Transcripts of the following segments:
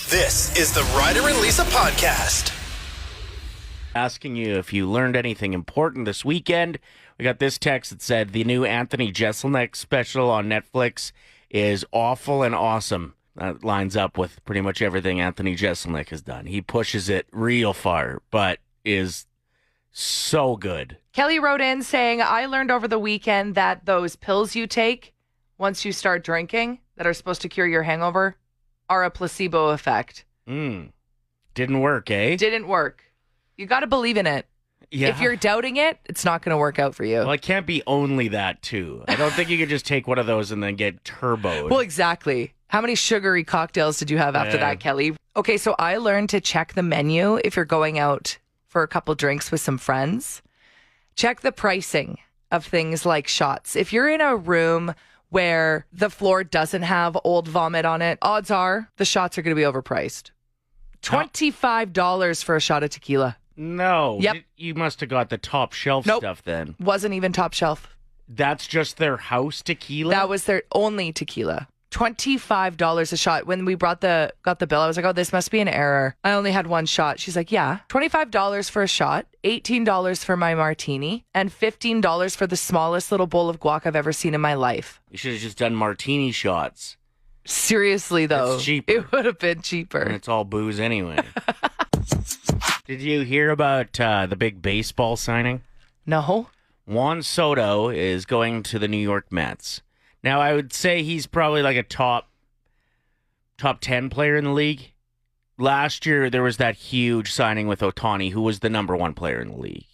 This is the Ryder and Lisa podcast. Asking you if you learned anything important this weekend. We got this text that said the new Anthony Jeselnik special on Netflix is awful and awesome. That lines up with pretty much everything Anthony Jeselnik has done. He pushes it real far, but is so good. Kelly wrote in saying, I learned over the weekend that those pills you take once you start drinking that are supposed to cure your hangover are a placebo effect. Didn't work, eh? Didn't work. You got to believe in it. Yeah. If you're doubting it, it's not going to work out for you. Well, it can't be only that, too. I don't think you could just take one of those and then get turboed. Well, exactly. How many sugary cocktails did you have after that, Kelly? Okay, so I learned to check the menu if you're going out for a couple drinks with some friends. Check the pricing of things like shots. If you're in a room where the floor doesn't have Old Vomit on it, odds are the shots are going to be overpriced. $25 for a shot of tequila. No. Yep. You must have got the top shelf stuff then. Wasn't even top shelf. That's just their house tequila? That was their only tequila. $25 a shot. When we got the bill, I was like, oh, this must be an error. I only had one shot. She's like, yeah, $25 for a shot, $18 for my martini, and $15 for the smallest little bowl of guac I've ever seen in my life. You should have just done martini shots. Seriously, though. It's cheaper. It would have been cheaper. And it's all booze anyway. Did you hear about the big baseball signing? No. Juan Soto is going to the New York Mets. Now, I would say he's probably like a top 10 player in the league. Last year, there was that huge signing with Ohtani, who was the number one player in the league.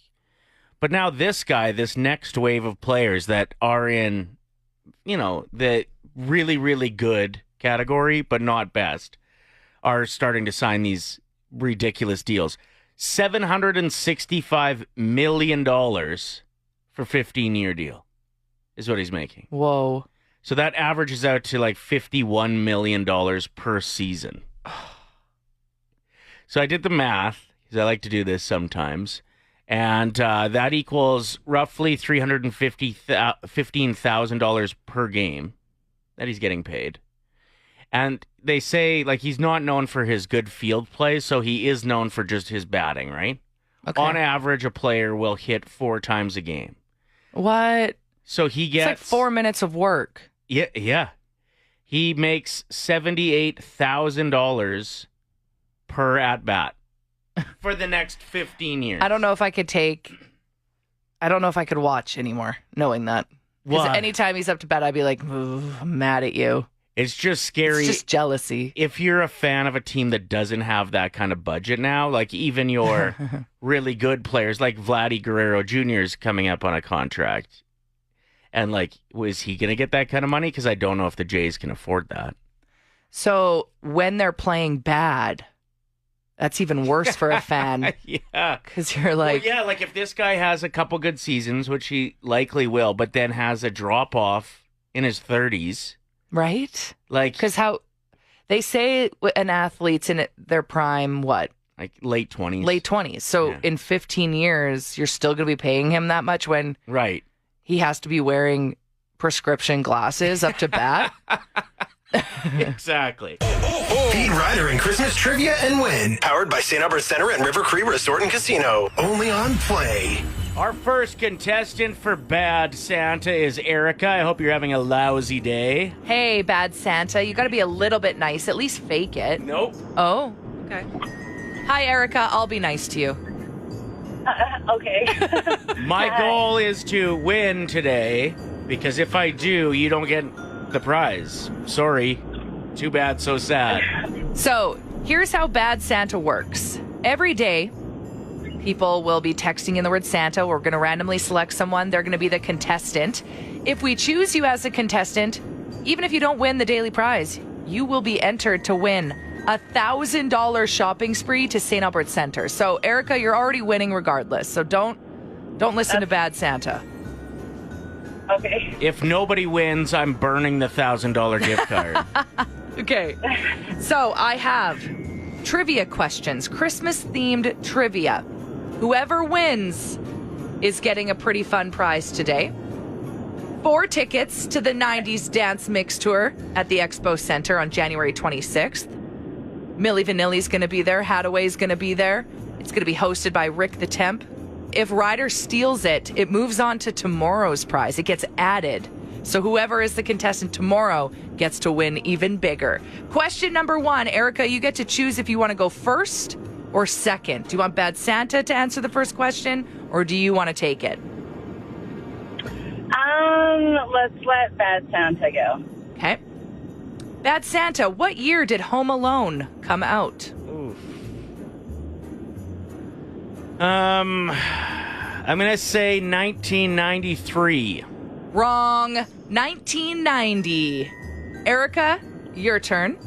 But now this next wave of players that are in, the really, really good category, but not best, are starting to sign these ridiculous deals. $765 million for a 15-year deal is what he's making. Whoa. So that averages out to like $51 million per season. So I did the math, because I like to do this sometimes, and that equals roughly $315,000 per game that he's getting paid. And they say, he's not known for his good field play, so he is known for just his batting, right? Okay. On average, a player will hit 4 times a game. What? So he gets... It's like 4 minutes of work. Yeah. He makes $78,000 per at-bat for the next 15 years. I don't know if I could watch anymore, knowing that. Because anytime he's up to bat, I'd be like, I'm mad at you. It's just scary. It's just jealousy. If you're a fan of a team that doesn't have that kind of budget now, like even your really good players, like Vladdy Guerrero Jr. is coming up on a contract. And was he going to get that kind of money? Because I don't know if the Jays can afford that. So when they're playing bad, that's even worse for a fan. Yeah. Because you're like... Well, yeah, if this guy has a couple good seasons, which he likely will, but then has a drop-off in his 30s... Right? Because how they say an athlete's in their prime, what? Like late 20s. Late 20s. So in 15 years, you're still going to be paying him that much when he has to be wearing prescription glasses up to bat? Exactly. Beat Ryder and Christmas trivia and win. Powered by St. Albert Center and River Cree Resort and Casino. Only on Play. Our first contestant for Bad Santa is Erica. I hope you're having a lousy day. Hey, Bad Santa, you got to be a little bit nice. At least fake it. Nope. Oh, okay. Hi, Erica. I'll be nice to you. Okay. My goal is to win today, because if I do, you don't get the prize. Sorry. Too bad, so sad. So, here's how Bad Santa works. Every day, people will be texting in the word Santa. We're going to randomly select someone. They're going to be the contestant. If we choose you as a contestant, even if you don't win the daily prize, you will be entered to win a $1,000 shopping spree to St. Albert Center. So, Erica, you're already winning regardless. So don't listen to Bad Santa. Okay. If nobody wins, I'm burning the $1,000 gift card. Okay. So I have trivia questions, Christmas-themed trivia. Whoever wins is getting a pretty fun prize today. 4 tickets to the 90s Dance Mix Tour at the Expo Center on January 26th. Milli Vanilli's going to be there. Hadaway's going to be there. It's going to be hosted by Rick the Temp. If Ryder steals it, it moves on to tomorrow's prize. It gets added. So whoever is the contestant tomorrow gets to win even bigger. Question number 1. Erica, you get to choose if you want to go first or second. Do you want Bad Santa to answer the first question, or do you want to take it? Let's let Bad Santa go. Okay. Bad Santa, what year did Home Alone come out? Oof. I'm going to say 1993. Wrong. 1990. Erica, your turn.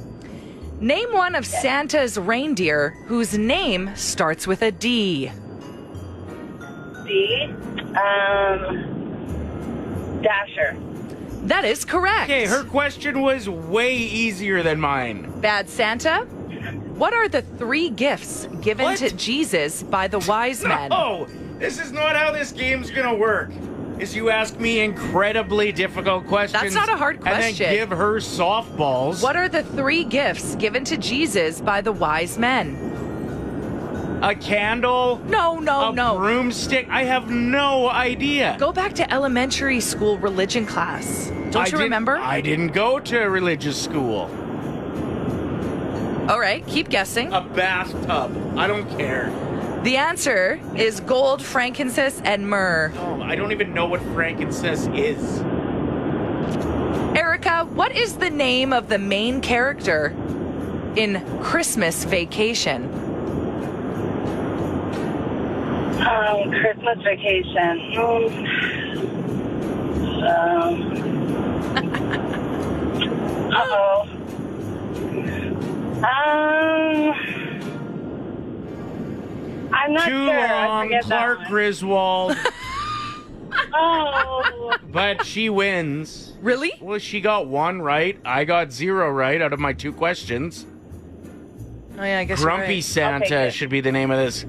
Name one of Santa's reindeer whose name starts with a D. D. Dasher. That is correct. Okay, her question was way easier than mine. Bad Santa, what are the 3 gifts given What? to Jesus by the wise men? No, this is not how this game's gonna work. Is you ask me incredibly difficult questions. That's not a hard question. And then give her softballs. What are the 3 gifts given to Jesus by the wise men? A candle? No. A broomstick? I have no idea. Go back to elementary school religion class. Don't you remember? I didn't go to religious school. All right, keep guessing. A bathtub. I don't care. The answer is gold, frankincense, and myrrh. Oh, I don't even know what frankincense is. Erica, what is the name of the main character in Christmas Vacation? Christmas Vacation. Uh-oh. I'm not Too sure. I long, forget Clark that one. Griswold. Oh. But she wins. Really? Well, she got 1 right. I got 0 right out of my 2 questions. Oh, yeah, I guess Grumpy you're Santa Okay, good. should be the name of this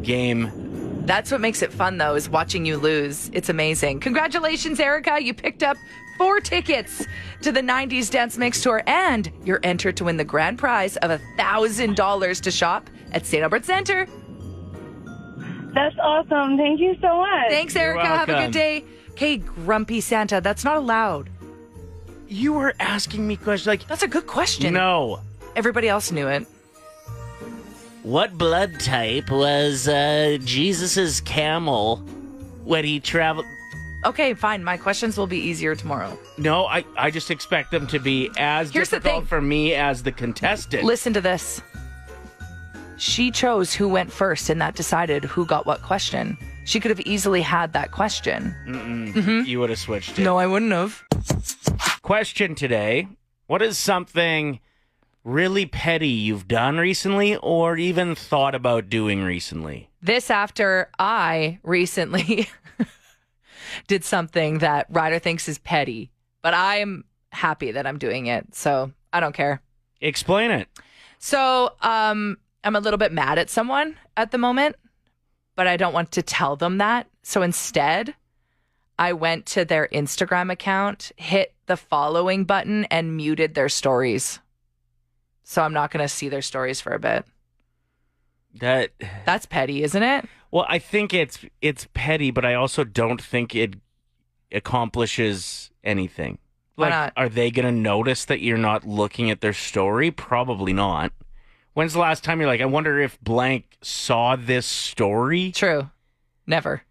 game. right. That's what makes it fun, though, is watching you lose. It's amazing. Congratulations, Erica. You picked up 4 tickets to the 90s Dance Mix Tour, and you're entered to win the grand prize of $1,000 to shop at St. Albert Center. That's awesome. Thank you so much. Thanks, You're Erica. Have a welcome. good day. Okay, Grumpy Santa. That's not allowed. You were asking me questions like, That's a good question. no. Everybody else knew it. What blood type was Jesus's camel when he traveled? Okay, fine. My questions will be easier tomorrow. No, I just expect them to be as Here's the difficult thing. for me as the contestant. Listen to this. She chose who went first, and that decided who got what question. She could have easily had that question. You would have switched it. No, I wouldn't have. Question today. What is something really petty you've done recently or even thought about doing recently? This after I recently did something that Ryder thinks is petty, but I'm happy that I'm doing it, so I don't care. Explain it. So, I'm a little bit mad at someone at the moment, but I don't want to tell them that. So instead, I went to their Instagram account, hit the following button, and muted their stories. So I'm not going to see their stories for a bit. That's petty, isn't it? Well, I think it's petty, but I also don't think it accomplishes anything. Why Like, not? are they going to notice that you're not looking at their story? Probably not. When's the last time you're like, I wonder if blank saw this story? True. Never.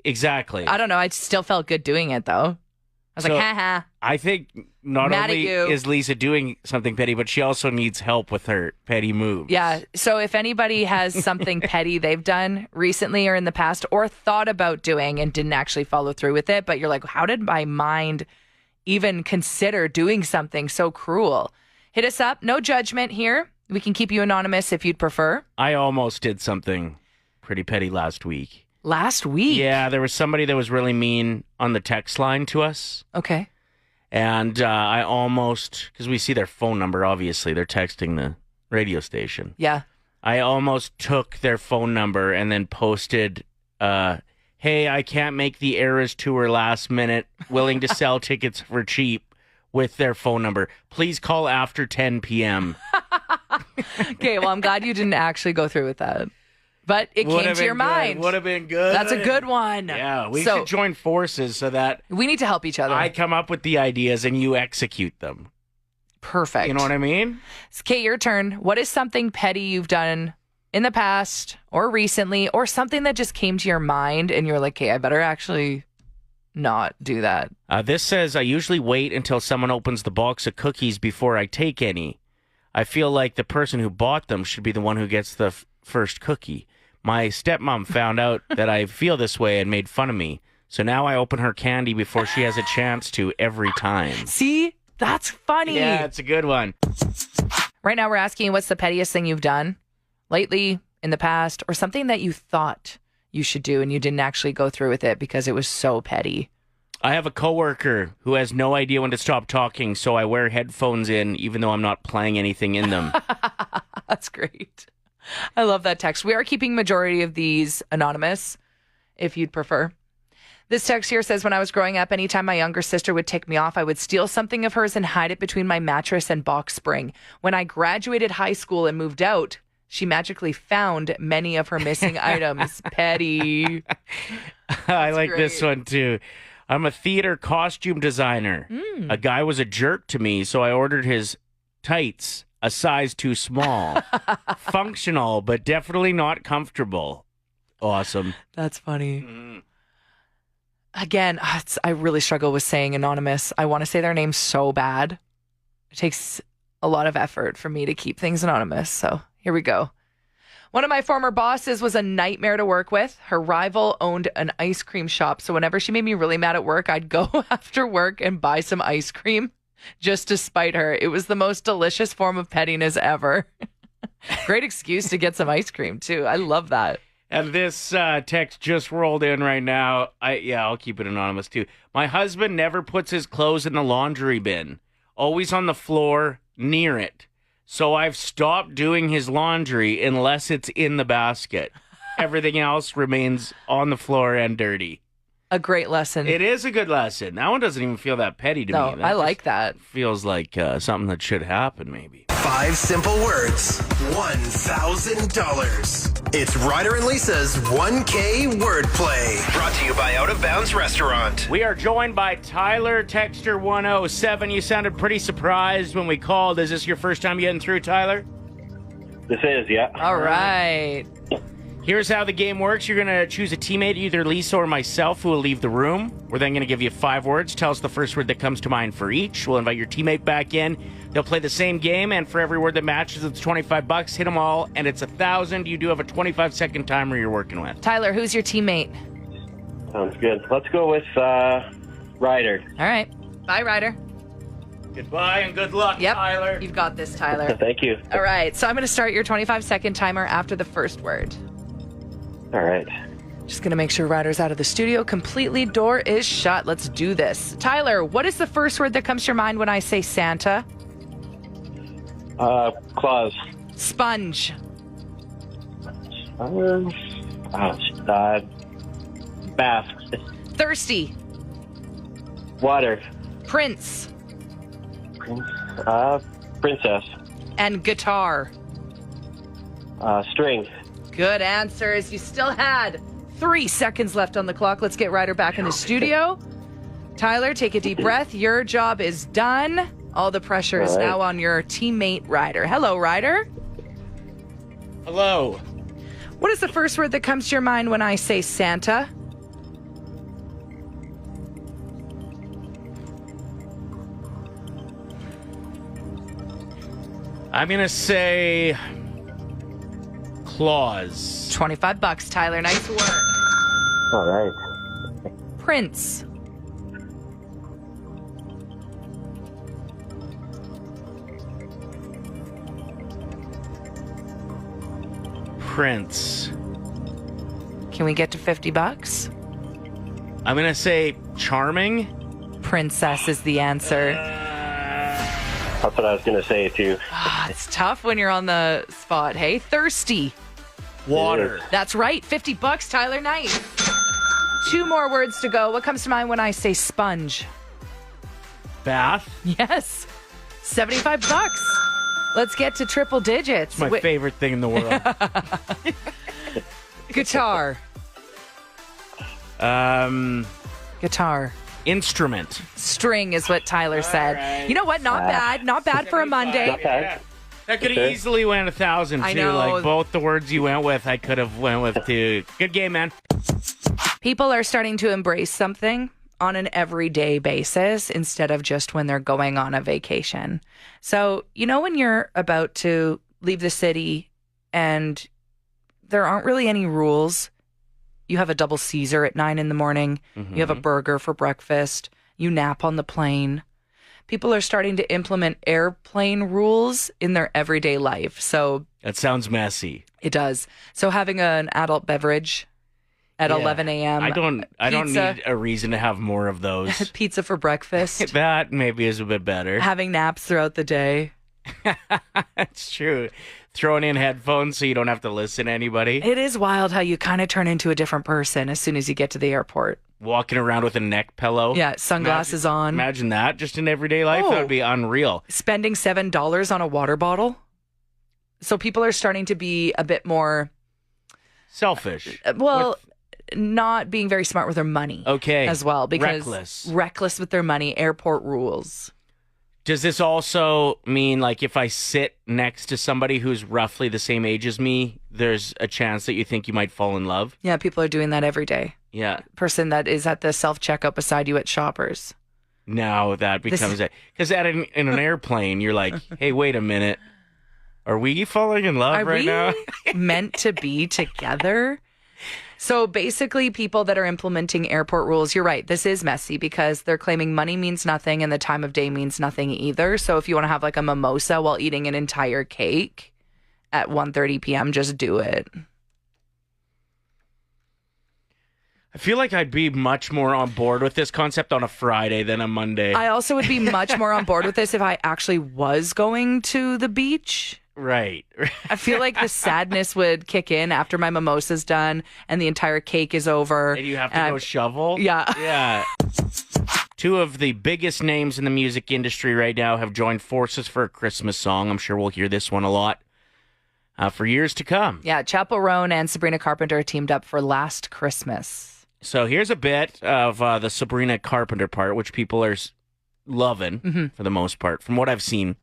Exactly. I don't know. I still felt good doing it, though. I was So- like, haha. I think not Mad at only you. is Lisa doing something petty, but she also needs help with her petty moves. Yeah. So if anybody has something petty they've done recently or in the past or thought about doing and didn't actually follow through with it, but you're like, how did my mind even consider doing something so cruel? Hit us up. No judgment here. We can keep you anonymous if you'd prefer. I almost did something pretty petty last week. Last week. Yeah, there was somebody that was really mean on the text line to us. Okay. And I almost, because we see their phone number, obviously, they're texting the radio station. Yeah. I almost took their phone number and then posted, hey, I can't make the Eras tour last minute, willing to sell tickets for cheap with their phone number. Please call after 10 p.m. Okay, well, I'm glad you didn't actually go through with that. But it came to your mind. Would have been good. That's a good one. Yeah, we should join forces so that we need to help each other. I come up with the ideas and you execute them. Perfect. You know what I mean? Kate, your turn. What is something petty you've done in the past or recently, or something that just came to your mind and you're like, hey, I better actually not do that? This says, I usually wait until someone opens the box of cookies before I take any. I feel like the person who bought them should be the one who gets the first cookie. My stepmom found out that I feel this way and made fun of me. So now I open her candy before she has a chance to every time. See? That's funny. Yeah, it's a good one. Right now we're asking, what's the pettiest thing you've done lately, in the past, or something that you thought you should do and you didn't actually go through with it because it was so petty? I have a coworker who has no idea when to stop talking, so I wear headphones in even though I'm not playing anything in them. That's great. I love that text. We are keeping majority of these anonymous, if you'd prefer. This text here says, when I was growing up, anytime my younger sister would tick me off, I would steal something of hers and hide it between my mattress and box spring. When I graduated high school and moved out, she magically found many of her missing items. Petty. I like this one too. I'm a theater costume designer. A guy was a jerk to me, so I ordered his tights a size too small. Functional, but definitely not comfortable. Awesome. That's funny. Again, I really struggle with saying anonymous. I want to say their name so bad. It takes a lot of effort for me to keep things anonymous. So here we go. One of my former bosses was a nightmare to work with. Her rival owned an ice cream shop. So whenever she made me really mad at work, I'd go after work and buy some ice cream just to spite her. It was the most delicious form of pettiness ever. Great excuse to get some ice cream, too. I love that. And this text just rolled in right now. I'll keep it anonymous, too. My husband never puts his clothes in the laundry bin. Always on the floor near it. So I've stopped doing his laundry unless it's in the basket. Everything else remains on the floor and dirty. A great lesson. It is a good lesson. That one doesn't even feel that petty to me. No, I like that. Feels like something that should happen, maybe. 5 simple words, $1,000. It's Ryder and Lisa's 1K wordplay. Brought to you by Out of Bounds Restaurant. We are joined by Tyler, Texter 107. You sounded pretty surprised when we called. Is this your first time getting through, Tyler? This is, yeah. All right. Here's how the game works. You're going to choose a teammate, either Lisa or myself, who will leave the room. We're then going to give you 5 words. Tell us the first word that comes to mind for each. We'll invite your teammate back in. They'll play the same game, and for every word that matches, it's $25. Hit them all, and it's $1,000. You do have a 25-second timer you're working with. Tyler, who's your teammate? Sounds good. Let's go with Ryder. All right. Bye, Ryder. Goodbye and good luck, Yep. Tyler. You've got this, Tyler. Thank you. All right. So I'm going to start your 25-second timer after the first word. All right. Just going to make sure Ryder's out of the studio completely. Door is shut. Let's do this. Tyler, what is the first word that comes to your mind when I say Santa? Claus. Sponge. Bath. Thirsty. Water. Prince. Princess. And guitar. String. Good answers. You still had 3 seconds left on the clock. Let's get Ryder back in the studio. Tyler, take a deep breath. Your job is done. All the pressure is now on your teammate, Ryder. Hello, Ryder. Hello. What is the first word that comes to your mind when I say Santa? I'm going to say claws. $25, Tyler. Nice work. All right. Prince. Prince. Can we get to $50? I'm going to say charming. Princess is the answer. That's what I was going to say, too. It's tough when you're on the spot. Hey, thirsty. Water. That's right. $50, Tyler. Nice. 2 more words to go. What comes to mind when I say sponge? Bath. Yes. $75. Let's get to triple digits. My favorite thing in the world. Guitar. Guitar. Instrument. String is what Tyler said. right. You know what? Not bad. Not bad for a Monday. Not bad. That could have Okay. easily went 1,000 too. I know. Like both the words you went with, I could have went with too. Good game, man. People are starting to embrace something on an everyday basis instead of just when they're going on a vacation. So, when you're about to leave the city and there aren't really any rules, you have a double Caesar at 9 a.m. You have a burger for breakfast. You nap on the plane. People are starting to implement airplane rules in their everyday life. So That sounds messy. it does. So having an adult beverage at 11 a.m. I don't pizza. need a reason to have more of those. Pizza for breakfast. That maybe is a bit better. Having naps throughout the day. That's true. Throwing in headphones so you don't have to listen to anybody. It is wild how you kind of turn into a different person as soon as you get to the airport. Walking around with a neck pillow. Yeah, sunglasses on. Imagine that just in everyday life. Oh. That would be unreal. Spending $7 on a water bottle. So people are starting to be a bit more, Selfish. not being very smart with their money. Okay. As well, because reckless with their money, airport rules. Does this also mean, like, if I sit next to somebody who's roughly the same age as me, there's a chance that you think you might fall in love? Yeah, people are doing that every day. Yeah. Person that is at the self-checkout beside you at Shoppers. Now that becomes it. Because in an airplane, you're like, hey, wait a minute. Are we falling in love Are now? we meant to be together? So basically, people that are implementing airport rules, you're right, this is messy because they're claiming money means nothing and the time of day means nothing either. So if you want to have like a mimosa while eating an entire cake at 1:30 p.m., just do it. I feel like I'd be much more on board with this concept on a Friday than a Monday. I also would be much more on board with this if I actually was going to the beach. Right. I feel like the sadness would kick in after my mimosa's done and the entire cake is over. And you have to go shovel? Yeah. Yeah. Two of the biggest names in the music industry right now have joined forces for a Christmas song. I'm sure we'll hear this one a lot for years to come. Yeah, Chappell Roan and Sabrina Carpenter teamed up for Last Christmas. So here's a bit of the Sabrina Carpenter part, which people are loving for the most part, from what I've seen.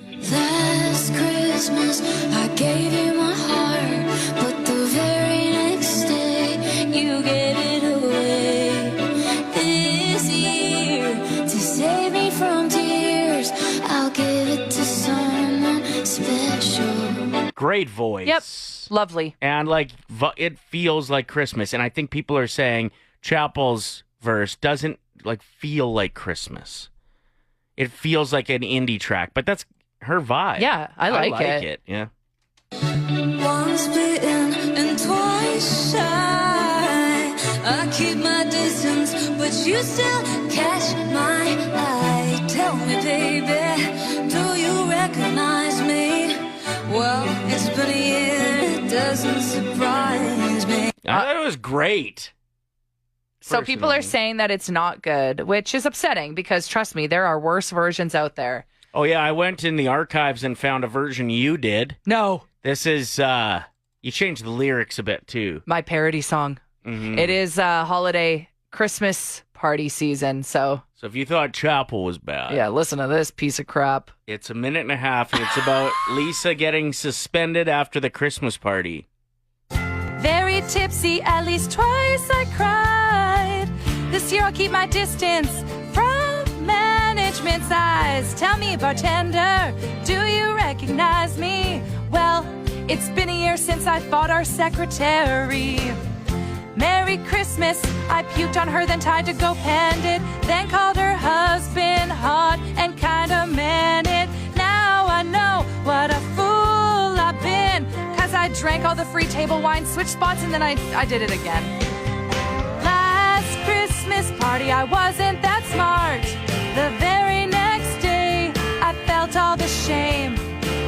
Last Christmas, I gave you my heart, but the very next day, you gave it away. This year, to save me from tears, I'll give it to someone special. Great voice. Yep, lovely. And like it feels like Christmas. And I think people are saying Chappell's verse doesn't like feel like Christmas. It feels like an indie track, but that's her vibe. Yeah, I like it. Yeah. Once bitten and twice shy. I keep my distance, but you still catch my eye. Tell me, baby, do you recognize me? Well, it's been a year, it doesn't surprise me. I thought it was great. So people are saying that it's not good, which is upsetting because trust me, there are worse versions out there. Oh, yeah, I went in the archives and found a version you did. No. This is, you changed the lyrics a bit, too. My parody song. Mm-hmm. It is holiday Christmas party season, so if you thought Chappell was bad. yeah, listen to this piece of crap. It's a minute and a half, and it's about Lisa getting suspended after the Christmas party. Very tipsy, at least twice I cried. This year I'll keep my distance from management's eyes. Tell me, bartender, do you recognize me? Well, it's been a year since I fought our secretary. Merry Christmas, I puked on her, then tried to go panned it, then called her husband hot and kinda man it. Now I know what a fool I've been, 'cause I drank all the free table wine, switched spots, and then I did it again. Last Christmas party, I wasn't that smart. The very next day, I felt all the shame.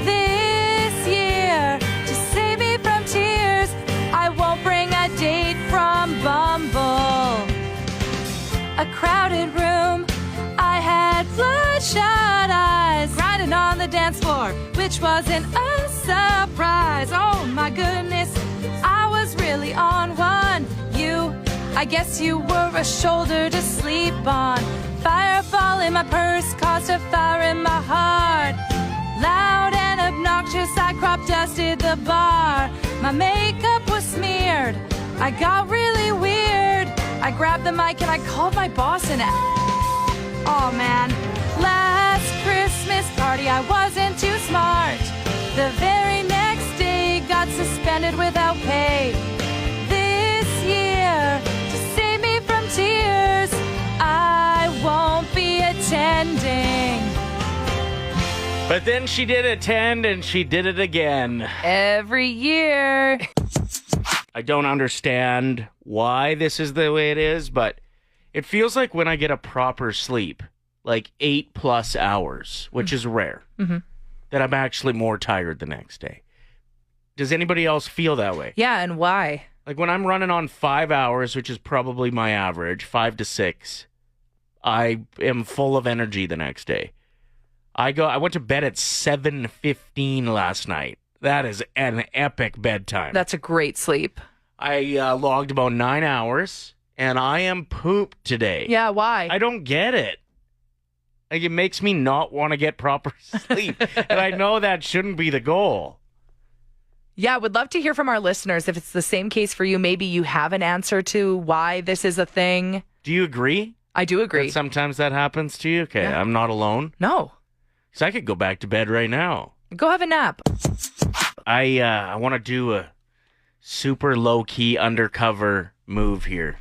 This year, to save me from tears, I won't bring a date from Bumble. A crowded room, I had bloodshot eyes, grinding on the dance floor with which wasn't a surprise. Oh my goodness, I was really on one. I guess you were a shoulder to sleep on. Firefall in my purse caused a fire in my heart. Loud and obnoxious, I crop dusted the bar. My makeup was smeared, I got really weird. I grabbed the mic and I called my boss and oh man, last Christmas party I wasn't too smart. The very next day got suspended without pay. This year, to save me from tears, I won't be attending. But then she did attend and she did it again. Every year. I don't understand why this is the way it is, but it feels like when I get a proper sleep, like 8+ hours, which is rare, that I'm actually more tired the next day. Does anybody else feel that way? Yeah, and why? Like when I'm running on 5 hours, which is probably my average, 5 to 6, I am full of energy the next day. I went to bed at 7:15 last night. That is an epic bedtime. That's a great sleep. I logged about 9 hours, and I am pooped today. Yeah, why? I don't get it. Like, it makes me not want to get proper sleep. And I know that shouldn't be the goal. Yeah, would love to hear from our listeners if it's the same case for you. Maybe you have an answer to why this is a thing. Do you agree? I do agree. That sometimes that happens to you? Okay, yeah. I'm not alone. No. Because I could go back to bed right now. Go have a nap. I want to do a super low-key undercover move here.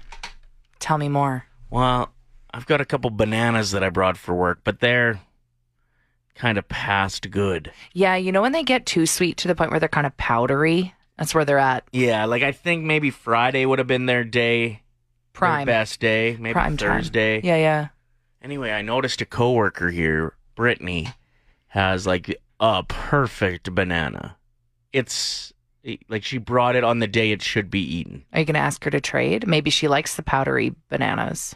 Tell me more. Well, I've got a couple bananas that I brought for work, but they're kind of past good. Yeah, you know when they get too sweet to the point where they're kind of powdery? That's where they're at. Yeah, like I think maybe Friday would have been their day. Prime. Their best day. Maybe Prime Thursday. Time. Yeah. Anyway, I noticed a coworker here, Brittany, has like a perfect banana. It's like she brought it on the day it should be eaten. Are you going to ask her to trade? Maybe she likes the powdery bananas.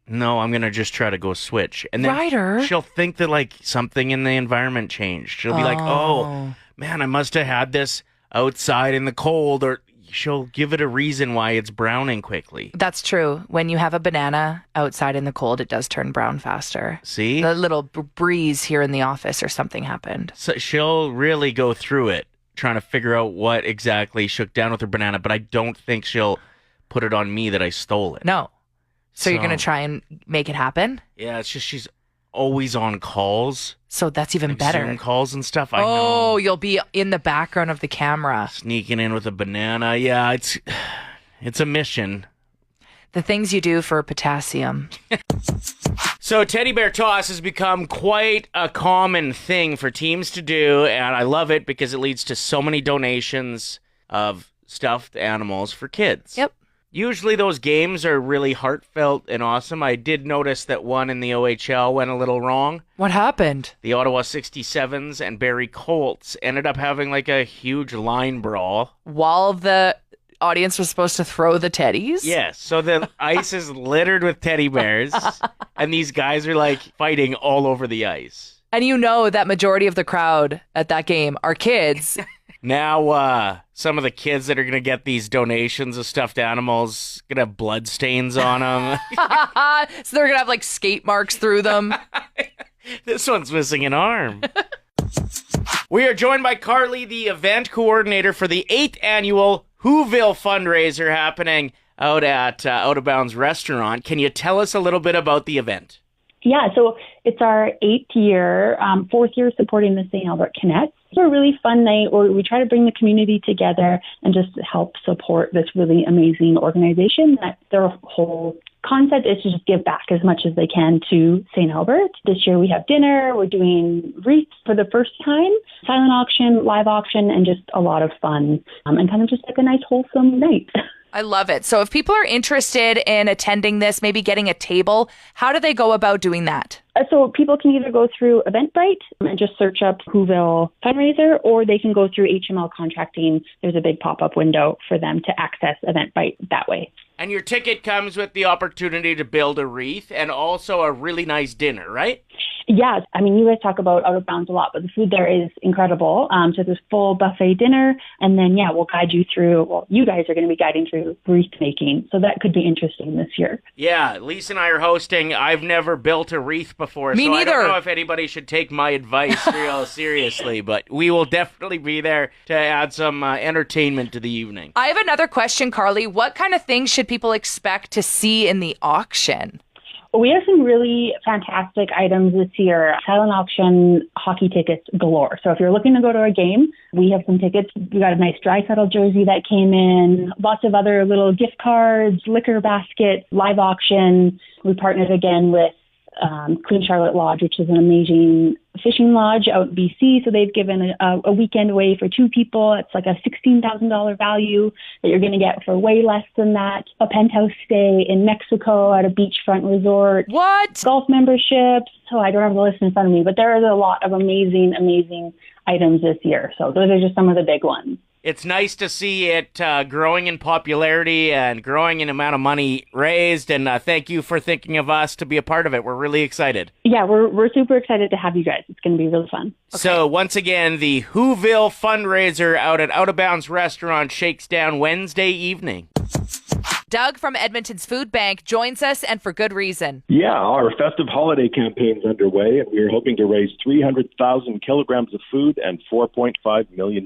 No, I'm going to just try to go switch. And then she'll think that like something in the environment changed. She'll be like, oh, man, I must have had this outside in the cold, or she'll give it a reason why it's browning quickly. That's true. When you have a banana outside in the cold, it does turn brown faster. See? A little breeze here in the office or something happened. So she'll really go through it, trying to figure out what exactly shook down with her banana, but I don't think she'll put it on me that I stole it. No. So you're going to try and make it happen? Yeah, it's just she's always on calls. So that's even like better. Zoom calls and stuff. I know. Oh, you'll be in the background of the camera. Sneaking in with a banana. Yeah, it's a mission. The things you do for potassium. So teddy bear toss has become quite a common thing for teams to do, and I love it because it leads to so many donations of stuffed animals for kids. Yep. Usually those games are really heartfelt and awesome. I did notice that one in the OHL went a little wrong. What happened? The Ottawa 67s and Barrie Colts ended up having like a huge line brawl. While the audience was supposed to throw the teddies? Yes. So the ice is littered with teddy bears, and these guys are like fighting all over the ice. And you know that majority of the crowd at that game are kids. Now, some of the kids that are going to get these donations of stuffed animals going to have blood stains on them. So they're going to have like skate marks through them. This one's missing an arm. We are joined by Carly, the event coordinator for the 8th annual Whoville fundraiser happening out at Out of Bounds Restaurant. Can you tell us a little bit about the event? Yeah, so it's our 8th year, 4th year supporting the St. Albert Cadets. It's a really fun night where we try to bring the community together and just help support this really amazing organization that their whole concept is to just give back as much as they can to St. Albert. This year we have dinner, we're doing wreaths for the first time, silent auction, live auction, and just a lot of fun and kind of just like a nice wholesome night. I love it. So if people are interested in attending this, maybe getting a table, how do they go about doing that? So people can either go through Eventbrite and just search up Whoville fundraiser, or they can go through HML contracting. There's a big pop-up window for them to access Eventbrite that way. And your ticket comes with the opportunity to build a wreath and also a really nice dinner, right? Yeah, I mean, you guys talk about out of bounds a lot, but the food there is incredible. So there's full buffet dinner, and then, we'll guide you through, you guys are going to be guiding through wreath making, so that could be interesting this year. Yeah, Lisa and I are hosting. I've never built a wreath before, Me so neither. I don't know if anybody should take my advice real seriously, but we will definitely be there to add some entertainment to the evening. I have another question, Carly. What kind of things should people expect to see in the auction? We have some really fantastic items this year. Silent auction hockey tickets galore. So if you're looking to go to a game, we have some tickets. We got a nice dry settle jersey that came in, lots of other little gift cards, liquor basket, live auction. We partnered again with Queen Charlotte Lodge, which is an amazing fishing lodge out in BC. So they've given a weekend away for 2 people. It's like a $16,000 value that you're going to get for way less than that. A penthouse stay in Mexico at a beachfront resort. What? Golf memberships. So I don't have the list in front of me, but there is a lot of amazing, amazing items this year. So those are just some of the big ones. It's nice to see it growing in popularity and growing in amount of money raised, and thank you for thinking of us to be a part of it. We're really excited. Yeah, we're super excited to have you guys. It's going to be really fun. So once again, the Whoville fundraiser out at Out of Bounds Restaurant shakes down Wednesday evening. Doug from Edmonton's Food Bank joins us, and for good reason. Yeah, our festive holiday campaign is underway, and we're hoping to raise 300,000 kilograms of food and $4.5 million.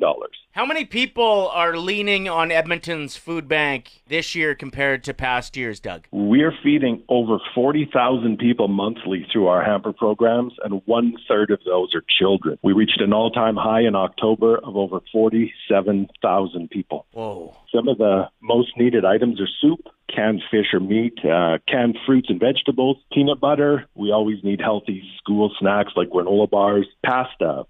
How many people are leaning on Edmonton's Food Bank this year compared to past years, Doug? We're feeding over 40,000 people monthly through our hamper programs, and 1/3 of those are children. We reached an all-time high in October of over 47,000 people. Whoa. Some of the most needed items are soup, canned fish or meat, canned fruits and vegetables, peanut butter. We always need healthy school snacks like granola bars, pasta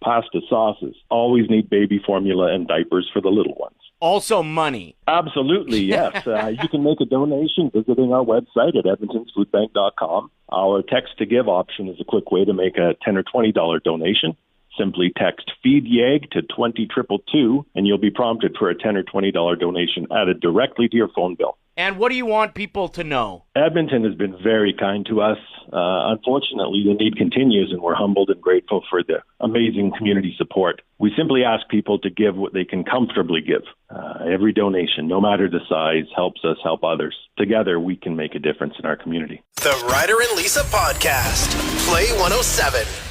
sauces. Always need baby formula and diapers for the little ones. Also money. Absolutely, yes. You can make a donation visiting our website at edmontonsfoodbank.com. Our text-to-give option is a quick way to make a $10 or $20 donation. Simply text FEED-YEG to 20222, and you'll be prompted for a $10 or $20 donation added directly to your phone bill. And what do you want people to know? Edmonton has been very kind to us. Unfortunately, the need continues, and we're humbled and grateful for the amazing community support. We simply ask people to give what they can comfortably give. Every donation, no matter the size, helps us help others. Together, we can make a difference in our community. The Ryder and Lisa Podcast. Play 107.